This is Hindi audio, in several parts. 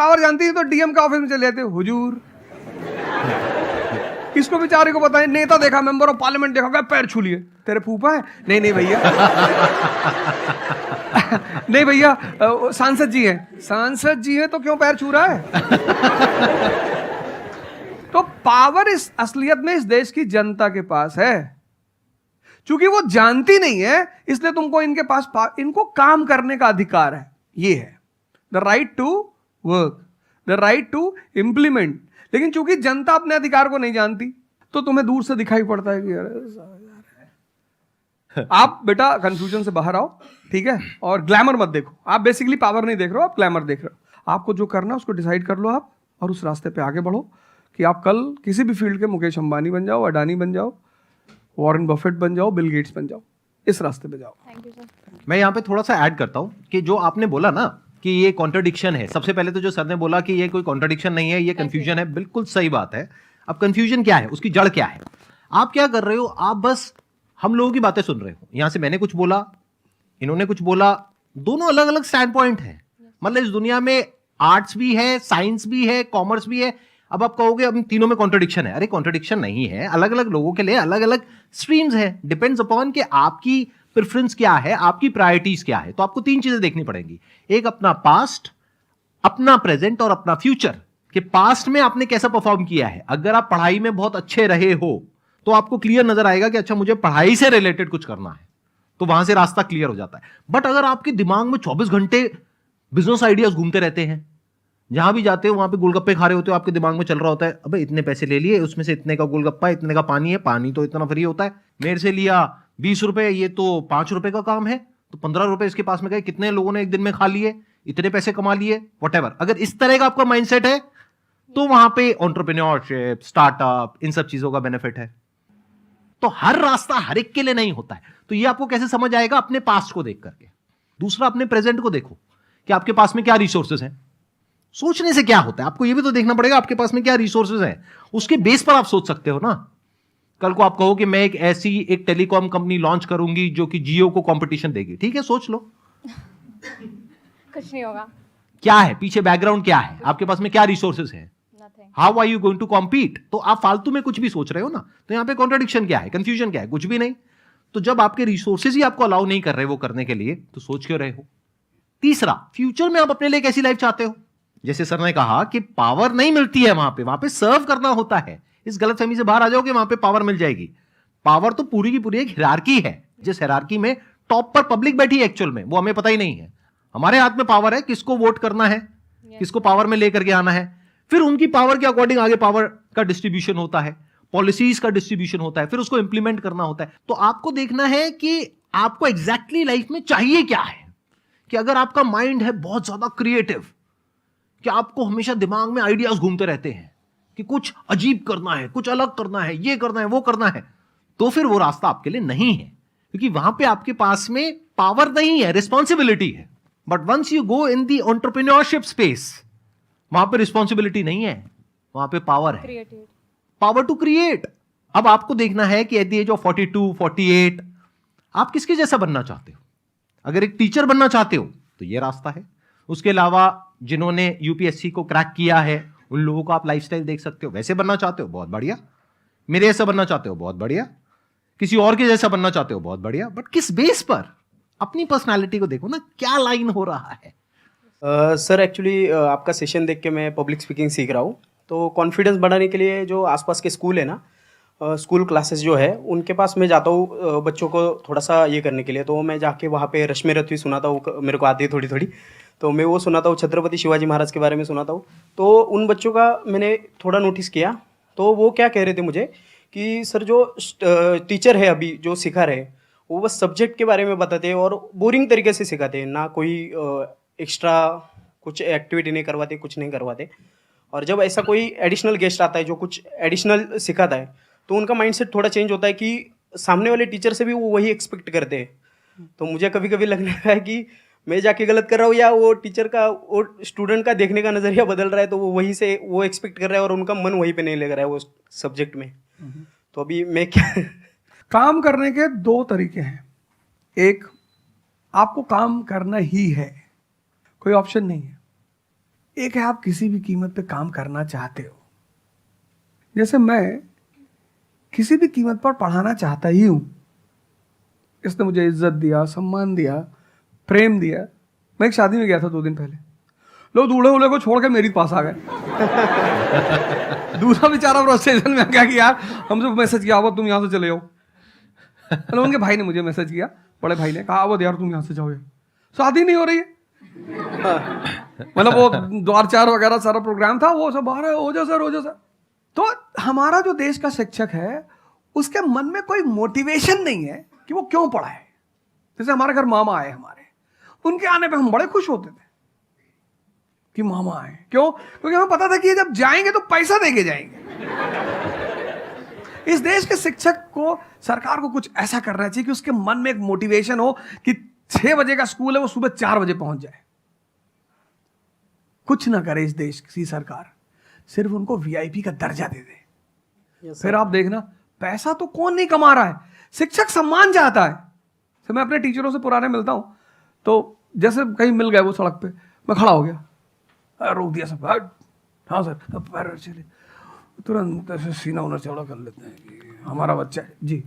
पावर जानती है तो डीएम का ऑफिस में चले जाते, हुजूर इसको बेचारे को बताएं, नेता देखा, मेंबर ऑफ पार्लियामेंट देखा, क्या पैर छू लिए, तेरे फूफा है? नहीं नहीं भैया नहीं भैया सांसद जी हैं। सांसद जी हैं तो क्यों पैर छू रहा है? तो पावर इस असलियत में इस देश की जनता के पास है, क्योंकि वो जानती नहीं है, इसलिए तुमको इनके पास इनको काम करने का अधिकार है। ये है the right to work, the right to implement. लेकिन चूंकि जनता अपने अधिकार को नहीं जानती तो तुम्हें दूर से दिखाई पड़ता है कि अरे आप बेटा कंफ्यूजन से बाहर आओ, ठीक है? और ग्लैमर मत देखो। आप बेसिकली पावर नहीं देख रहे हो, आप ग्लैमर देख रहे हो। आपको जो करना है उसको डिसाइड कर लो आप, और उस रास्ते पे आगे बढ़ो कि आप कल किसी भी फील्ड के मुकेश अंबानी बन जाओ, अडानी बन जाओ, वॉरेन बफेट बन जाओ, बिल गेट्स बन जाओ। इस रास्ते पे जाओ। Thank you sir. मैं यहाँ पे थोड़ा सा ऐड करता हूँ कि जो आपने बोला ना कि ये कॉन्ट्रडिक्शन है, सबसे पहले तो जो सर ने बोला कि ये कोई कॉन्ट्रडिक्शन नहीं है, ये कंफ्यूजन है, बिल्कुल सही बात है। अब कंफ्यूजन क्या है, उसकी जड़ क्या है? आप क्या कर रहे हो, आप बस हम लोगों की बातें सुन रहे हो। यहां से मैंने कुछ बोला, इन्होंने कुछ बोला, दोनों अलग अलग स्टैंड पॉइंट है। मतलब इस दुनिया में आर्ट्स भी है, साइंस भी है, कॉमर्स भी है। अब आप कहोगे अब तीनों में कॉन्ट्रडिक्शन है। अरे कॉन्ट्रडिक्शन नहीं है, अलग अलग लोगों के लिए अलग अलग स्ट्रीम्स है। डिपेंड्स अपॉन कि आपकी प्रेफरेंस क्या है, आपकी प्रायोरिटीज क्या है। तो आपको तीन चीजें देखनी पड़ेंगी, एक अपना पास्ट, अपना प्रेजेंट और अपना फ्यूचर। कि पास्ट में आपने कैसा परफॉर्म किया है। अगर आप पढ़ाई में बहुत अच्छे रहे हो तो आपको क्लियर नजर आएगा कि अच्छा मुझे पढ़ाई से रिलेटेड कुछ करना है, तो वहां से रास्ता क्लियर हो जाता है। बट अगर आपके दिमाग में 24 घंटे बिजनेस आइडियाज घूमते रहते हैं, जहां भी जाते हो वहां पे गोलगप्पे खा रहे होते हो, आपके दिमाग में चल रहा होता है अबे इतने पैसे ले लिए, उसमें से इतने का गोलगप्पा, इतने का पानी है, पानी तो इतना फ्री होता है, मेरे से लिया 20 रुपए, ये तो 5 रुपए का काम है, तो 15 रुपए इसके पास में गए, कितने लोगों ने एक दिन में खा लिए, इतने पैसे कमा लिए, व्हाटएवर। अगर इस तरह का आपका माइंडसेट है तो वहां पे एंटरप्रेन्योरशिप, स्टार्टअप, इन सब चीजों का बेनिफिट है। तो हर रास्ता हर एक के लिए नहीं होता है। तो ये आपको कैसे समझ आएगा? अपने पास्ट को देख करके। दूसरा, अपने प्रेजेंट को देखो कि आपके पास में क्या रिसोर्सेज हैं। सोचने से क्या होता है, आपको ये भी तो देखना पड़ेगा आपके पास में क्या रिसोर्सेज हैं। उसके बेस पर आप सोच सकते हो ना। कल को आप कहो कि मैं एक टेलीकॉम कंपनी लॉन्च करूंगी जो कि जियो को कंपटीशन देगी, ठीक है, सोच लो। कुछ नहीं होगा। क्या है पीछे, बैकग्राउंड क्या है, आपके पास में क्या रिसोर्सेज है, how are you going to compete. तो आप फालतू में कुछ भी सोच रहे हो ना। तो यहां पे कॉन्ट्रडिक्शन क्या है, कंफ्यूजन क्या है? कुछ भी नहीं। तो जब आपके रिसोर्सेज ही आपको अलाउ नहीं कर रहे वो करने के लिए, तो सोच क्यों रहे हो? तीसरा, फ्यूचर में आप अपने लिए कैसी लाइफ चाहते हो? जैसे सर ने कहा कि पावर नहीं मिलती है वहां पे सर्व करना होता है। इस गलतफहमी से बाहर आ जाओ कि वहां पे पावर मिल जाएगी। पावर तो पूरी की पूरी एक हिरार्की है, जिस हिरार्की में टॉप पर पब्लिक बैठी है एक्चुअल में, वो हमें पता ही नहीं है। हमारे हाथ में पावर है, किसको वोट करना है, किसको पावर में लेकर के आना है। फिर उनकी पावर के अकॉर्डिंग आगे पावर का डिस्ट्रीब्यूशन होता है, पॉलिसीज का डिस्ट्रीब्यूशन होता है, फिर उसको इंप्लीमेंट करना होता है। तो आपको देखना है कि आपको एग्जैक्टली लाइफ में चाहिए क्या है। कि अगर आपका माइंड है बहुत ज्यादा क्रिएटिव, कि आपको हमेशा दिमाग में आइडियाज घूमते रहते हैं कि कुछ अजीब करना है, कुछ अलग करना है, ये करना है, वो करना है, तो फिर वो रास्ता आपके लिए नहीं है। क्योंकि वहां पे आपके पास में पावर नहीं है, रिस्पॉन्सिबिलिटी है। But once you go in the entrepreneurship space, वहां पे रिस्पॉन्सिबिलिटी नहीं है, वहां पे पावर है, पावर टू क्रिएट। अब आपको देखना है कि एट द एज ऑफ 42, 48 आप किसके जैसा बनना चाहते हो। अगर एक टीचर बनना चाहते हो तो ये रास्ता है। उसके अलावा जिन्होंने यूपीएससी को क्रैक किया है उन लोगों को आप लाइफस्टाइल देख सकते हो। वैसे बनना चाहते हो, बहुत बढ़िया। मेरे जैसा बनना चाहते हो, बहुत बढ़िया। किसी और के जैसा बनना चाहते हो, बहुत बढ़िया। बट किस बेस पर? अपनी पर्सनालिटी को देखो ना, क्या लाइन हो रहा है। सर एक्चुअली आपका सेशन देख के मैं पब्लिक स्पीकिंग सीख रहा हूँ। तो कॉन्फिडेंस बढ़ाने के लिए जो आसपास के स्कूल है ना, स्कूल क्लासेस जो है उनके पास मैं जाता हूँ बच्चों को थोड़ा सा ये करने के लिए। तो मैं जाके वहाँ पे रश्मि रथी सुनाता हूँ, मेरे को आती है थोड़ी थोड़ी, तो मैं वो सुनाता हूँ। छत्रपति शिवाजी महाराज के बारे में सुनाता हूँ। तो उन बच्चों का मैंने थोड़ा नोटिस किया, तो वो क्या कह रहे थे मुझे कि सर जो टीचर है अभी जो सिखा रहे वो बस सब्जेक्ट के बारे में बताते हैं और बोरिंग तरीके से सिखाते हैं, ना कोई एक्स्ट्रा कुछ एक्टिविटी नहीं करवाते, कुछ नहीं करवाते। और जब ऐसा कोई एडिशनल गेस्ट आता है जो कुछ एडिशनल सिखाता है तो उनका माइंडसेट थोड़ा चेंज होता है कि सामने वाले टीचर से भी वो वही एक्सपेक्ट करते हैं। तो मुझे कभी कभी लगने लगा है कि मैं जाके गलत कर रहा हूँ, या वो टीचर का, वो स्टूडेंट का देखने का नज़रिया बदल रहा है, तो वो वहीं से वो एक्सपेक्ट कर रहा है और उनका मन वहीं पे नहीं लग रहा है वो सब्जेक्ट में। तो अभी मैं क्या काम करने के दो तरीके हैं। एक, आपको काम करना ही है, कोई ऑप्शन नहीं है। एक है आप किसी भी कीमत पे काम करना चाहते हो, जैसे मैं किसी भी कीमत पर पढ़ाना चाहता ही हूं। इसने मुझे इज्जत दिया, सम्मान दिया, प्रेम दिया। मैं एक शादी में गया था 2 दिन पहले, लोग दूल्हे उल्हे को छोड़ के मेरे पास आ गए। दूसरा बेचारा फ्रस्ट्रेशन में आ गया कि यार हमसे मैसेज किया आवत तुम यहाँ से चले जाओ। मतलब उनके भाई ने मुझे मैसेज किया, बड़े भाई ने कहा आवत यार तुम यहाँ से जाओ, शादी नहीं हो रही है। मतलब वो द्वार चार वगैरह सारा प्रोग्राम था, वो सब बाहर हो जा सर। तो हमारा जो देश का शिक्षक है उसके मन में कोई मोटिवेशन नहीं है कि वो क्यों पढ़ाए। जैसे हमारे घर मामा आए, हमारे उनके आने पे हम बड़े खुश होते थे कि मामा आए। क्यों? क्योंकि हमें पता था कि ये जब जाएंगे तो पैसा देके जाएंगे। इस देश के शिक्षक को, सरकार को कुछ ऐसा करना चाहिए कि उसके मन में एक मोटिवेशन हो कि 6 बजे का स्कूल है वो सुबह 4 बजे पहुंच जाए। कुछ ना करे इस देश की सरकार, सिर्फ उनको वीआईपी का दर्जा दे दे। फिर आप देखना, पैसा तो कौन नहीं कमा रहा है, शिक्षक सम्मान चाहता है। तो मैं अपने टीचरों से पुराने मिलता हूं, तो जैसे कहीं मिल गए वो सड़क पे, मैं खड़ा हो गया, रोक दिया सब, हाँ सर, अब पैर चले, तुरंत ऐसे सीना उन्हें चौड़ा कर लेते हैं कि हमारा बच्चा है जी।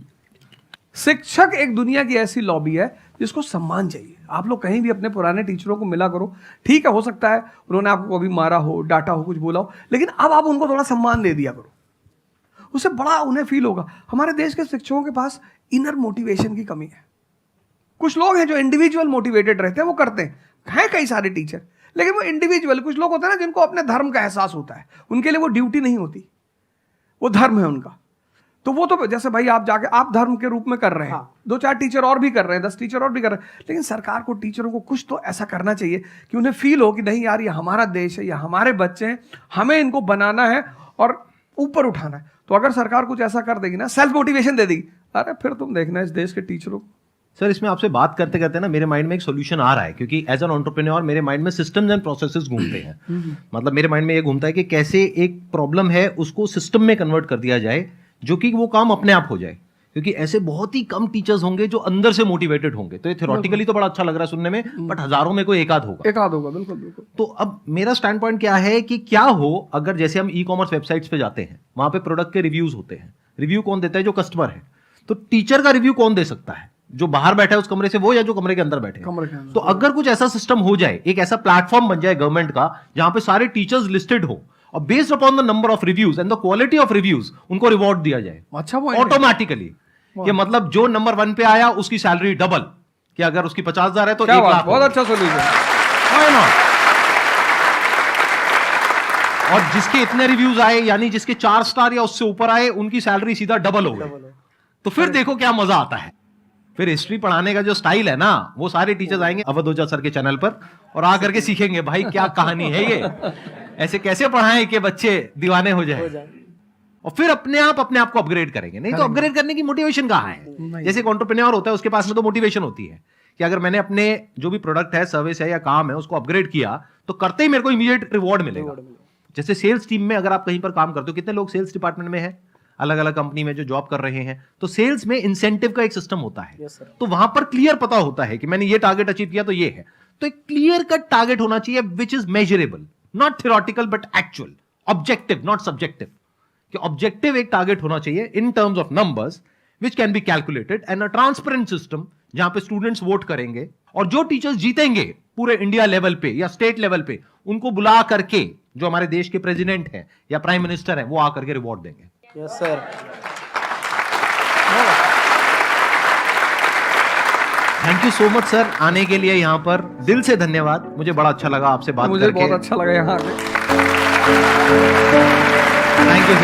शिक्षक एक दुनिया की ऐसी लॉबी है जिसको सम्मान चाहिए। आप लोग कहीं भी अपने पुराने टीचरों को मिला करो, ठीक है, हो सकता है उन्होंने आपको कभी मारा हो, डांटा हो, कुछ बोला हो, लेकिन अब आप उनको थोड़ा सम्मान दे दिया करो, उससे बड़ा उन्हें फील होगा। हमारे देश के शिक्षकों के पास इनर मोटिवेशन की कमी है। कुछ लोग हैं जो इंडिविजुअल मोटिवेटेड रहते हैं, वो करते हैं कई सारे टीचर, लेकिन वो इंडिविजुअल, कुछ लोग होते हैं ना जिनको अपने धर्म का एहसास होता है, उनके लिए वो ड्यूटी नहीं होती, वो धर्म है उनका। तो वो तो जैसे भाई आप जाके आप धर्म के रूप में कर रहे हैं, 2-4 टीचर और भी कर रहे हैं, 10 टीचर और भी कर रहे हैं, लेकिन सरकार को टीचरों को कुछ तो ऐसा करना चाहिए कि उन्हें फील हो कि नहीं यार ये हमारा देश है, ये हमारे बच्चे हैं, हमें इनको बनाना है और ऊपर उठाना है। तो अगर सरकार कुछ ऐसा कर देगी ना, सेल्फ मोटिवेशन दे देगी, अरे फिर तुम देखना इस देश के टीचरों को। सर इसमें आपसे बात करते करते ना मेरे माइंड में एक सॉल्यूशन आ रहा है, क्योंकि एज एन एंटरप्रेन्योर मेरे माइंड में सिस्टम्स एंड प्रोसेसेस घूमते हैं। मतलब मेरे माइंड में ये घूमता है कि कैसे एक प्रॉब्लम है उसको सिस्टम में कन्वर्ट कर दिया जाए, जो कि वो काम अपने आप हो जाए। क्योंकि ऐसे बहुत ही कम टीचर्स होंगे जो अंदर से मोटिवेटेड होंगे। तो ये थ्योरेटिकली तो बड़ा अच्छा लग रहा है सुनने में, बट हजारों में कोई एक आध होगा। बिल्कुल बिल्कुल। तो अब मेरा स्टैंड पॉइंट क्या है कि क्या हो अगर जैसे हम ई कॉमर्स वेबसाइट्स पे जाते हैं, वहां पे प्रोडक्ट के रिव्यूज होते हैं। रिव्यू कौन देता है? जो कस्टमर है। तो टीचर का रिव्यू कौन दे सकता है? जो बाहर बैठा है उस कमरे से वो, या जो कमरे के अंदर बैठे हैं। तो अगर कुछ ऐसा सिस्टम हो जाए, एक ऐसा प्लेटफॉर्म बन जाए गवर्नमेंट का जहां पे सारे टीचर्स लिस्टेड हो और based upon the number of reviews and the quality of reviews उनको रिवॉर्ड दिया जाए अच्छा ऑटोमेटिकली। ये मतलब जो नंबर 1 पे आया उसकी सैलरी डबल, कि अगर उसकी 50,000 है तो 1 लाख। बहुत अच्छा सोल्यूशन। और जिसके इतने रिव्यूज आए, यानी जिसके 4 स्टार या उससे ऊपर आए, उनकी सैलरी सीधा डबल हो गई। तो फिर देखो क्या मजा आता है। फिर हिस्ट्री पढ़ाने का जो स्टाइल है ना, वो सारे टीचर्स आएंगे अवध ओझा सर के चैनल पर और आकर के सीखेंगे भाई क्या कहानी है ये, ऐसे कैसे पढ़ाएं कि बच्चे दीवाने हो जाए। और फिर अपने आप को अपग्रेड करेंगे। नहीं तो अपग्रेड करने की मोटिवेशन कहाँ है? जैसे एक एंटरप्रेन्योर होता है, उसके पास में तो मोटिवेशन होती है कि अगर मैंने अपने जो भी प्रोडक्ट है, सर्विस है या काम है, उसको अपग्रेड किया तो करते ही मेरे को इमीडिएट रिवॉर्ड मिलेगा। जैसे सेल्स टीम में अगर आप कहीं पर काम करते हो, कितने लोग सेल्स डिपार्टमेंट में है, अलग अलग कंपनी में जो जॉब कर रहे हैं, तो सेल्स में इंसेंटिव का एक सिस्टम होता है। तो वहां पर क्लियर पता होता है कि मैंने ये टारगेट अचीव किया तो ये है। तो एक क्लियर कट टारगेट होना चाहिए which is measurable, not theoretical but actual, objective not subjective. कि ऑब्जेक्टिव एक टारगेट होना चाहिए in terms of numbers which can be calculated and a transparent system जहां पे स्टूडेंट्स वोट करेंगे और जो टीचर्स जीतेंगे पूरे इंडिया लेवल पे या स्टेट लेवल पे, उनको बुला करके जो हमारे देश के प्रेसिडेंट हैं या प्राइम मिनिस्टर हैं वो आकर के रिवॉर्ड देंगे। Yes sir. Thank you so much sir आने के लिए यहाँ पर, दिल से धन्यवाद। मुझे बड़ा अच्छा लगा आपसे बात करके। मुझे बहुत अच्छा लगा यहाँ आके। Thank you sir.